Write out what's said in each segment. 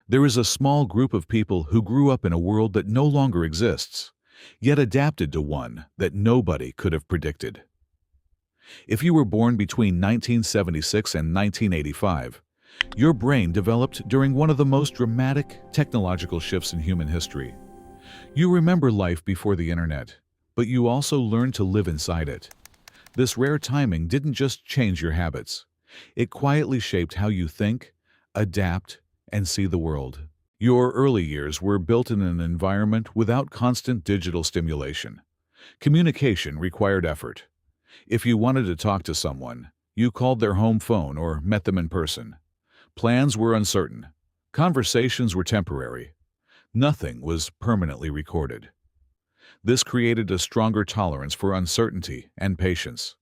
There is a small group of people who grew up in a world that no longer exists, yet adapted to one that nobody could have predicted. If you were born between 1976 and 1985, your brain developed during one of the most dramatic technological shifts in human history. You remember life before the internet, but you also learned to live inside it. This rare timing didn't just change your habits. It quietly shaped how you think, adapt, and see the world. Your early years were built in an environment without constant digital stimulation. Communication required effort. If you wanted to talk to someone, you called their home phone or met them in person. Plans were uncertain. Conversations were temporary. Nothing was permanently recorded. This created a stronger tolerance for uncertainty and patience.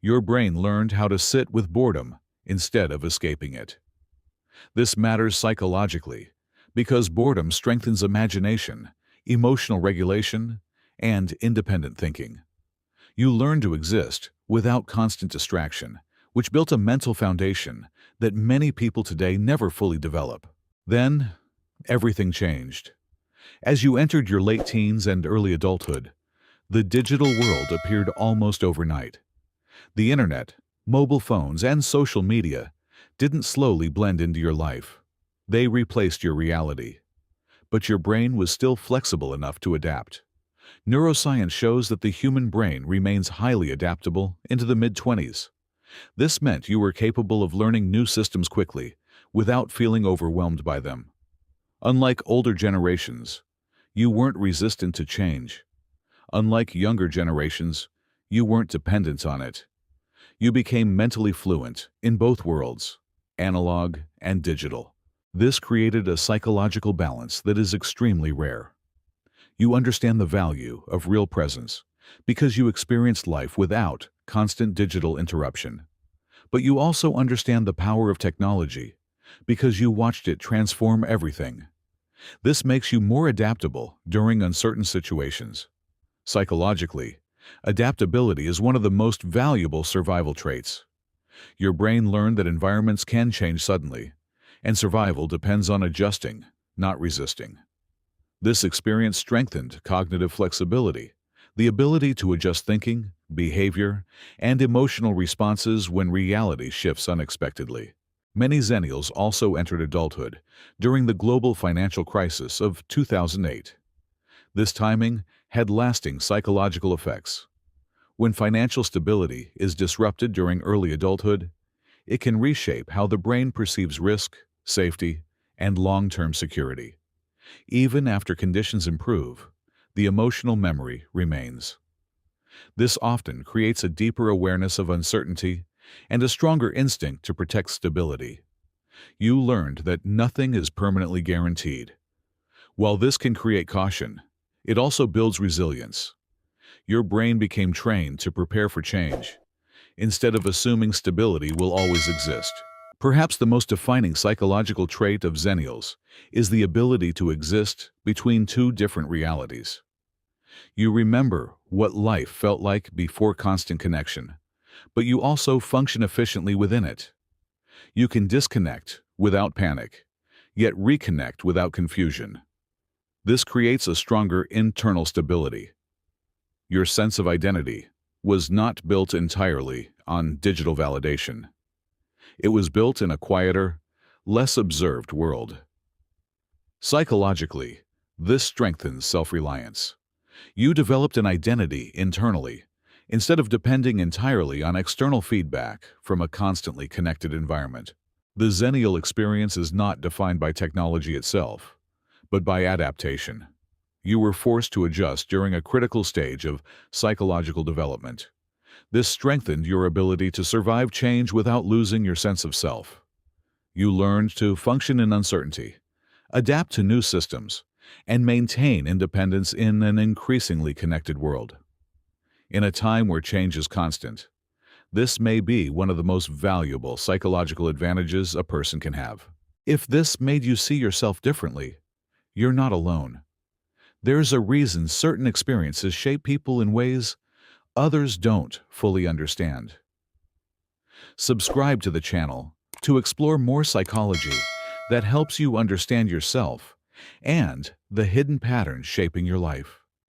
Your brain learned how to sit with boredom instead of escaping it. This matters psychologically because boredom strengthens imagination, emotional regulation, and independent thinking. You learn to exist without constant distraction, which built a mental foundation that many people today never fully develop. Then, everything changed. As you entered your late teens and early adulthood, the digital world appeared almost overnight. The internet, mobile phones, and social media didn't slowly blend into your life. They replaced your reality. But your brain was still flexible enough to adapt. Neuroscience shows that the human brain remains highly adaptable into the mid-20s. This meant you were capable of learning new systems quickly, without feeling overwhelmed by them. Unlike older generations, you weren't resistant to change. Unlike younger generations, you weren't dependent on it. You became mentally fluent in both worlds, analog and digital. This created a psychological balance that is extremely rare. You understand the value of real presence because you experienced life without constant digital interruption. But you also understand the power of technology because you watched it transform everything. This makes you more adaptable during uncertain situations. Psychologically, adaptability is one of the most valuable survival traits. Your brain learned that environments can change suddenly, and survival depends on adjusting, not resisting. This experience strengthened cognitive flexibility, the ability to adjust thinking, behavior, and emotional responses when reality shifts unexpectedly. Many Xennials also entered adulthood during the global financial crisis of 2008. This timing had lasting psychological effects. When financial stability is disrupted during early adulthood, it can reshape how the brain perceives risk, safety, and long-term security. Even after conditions improve, the emotional memory remains. This often creates a deeper awareness of uncertainty and a stronger instinct to protect stability. You learned that nothing is permanently guaranteed. While this can create caution, it also builds resilience. Your brain became trained to prepare for change, instead of assuming stability will always exist. Perhaps the most defining psychological trait of Xennials is the ability to exist between two different realities. You remember what life felt like before constant connection, but you also function efficiently within it. You can disconnect without panic, yet reconnect without confusion. This creates a stronger internal stability. Your sense of identity was not built entirely on digital validation. It was built in a quieter, less observed world. Psychologically, this strengthens self-reliance. You developed an identity internally, instead of depending entirely on external feedback from a constantly connected environment. The Xennial experience is not defined by technology itself, but by adaptation. You were forced to adjust during a critical stage of psychological development. This strengthened your ability to survive change without losing your sense of self. You learned to function in uncertainty, adapt to new systems, and maintain independence in an increasingly connected world. In a time where change is constant, this may be one of the most valuable psychological advantages a person can have. If this made you see yourself differently, you're not alone. There's a reason certain experiences shape people in ways others don't fully understand. Subscribe to the channel to explore more psychology that helps you understand yourself and the hidden patterns shaping your life.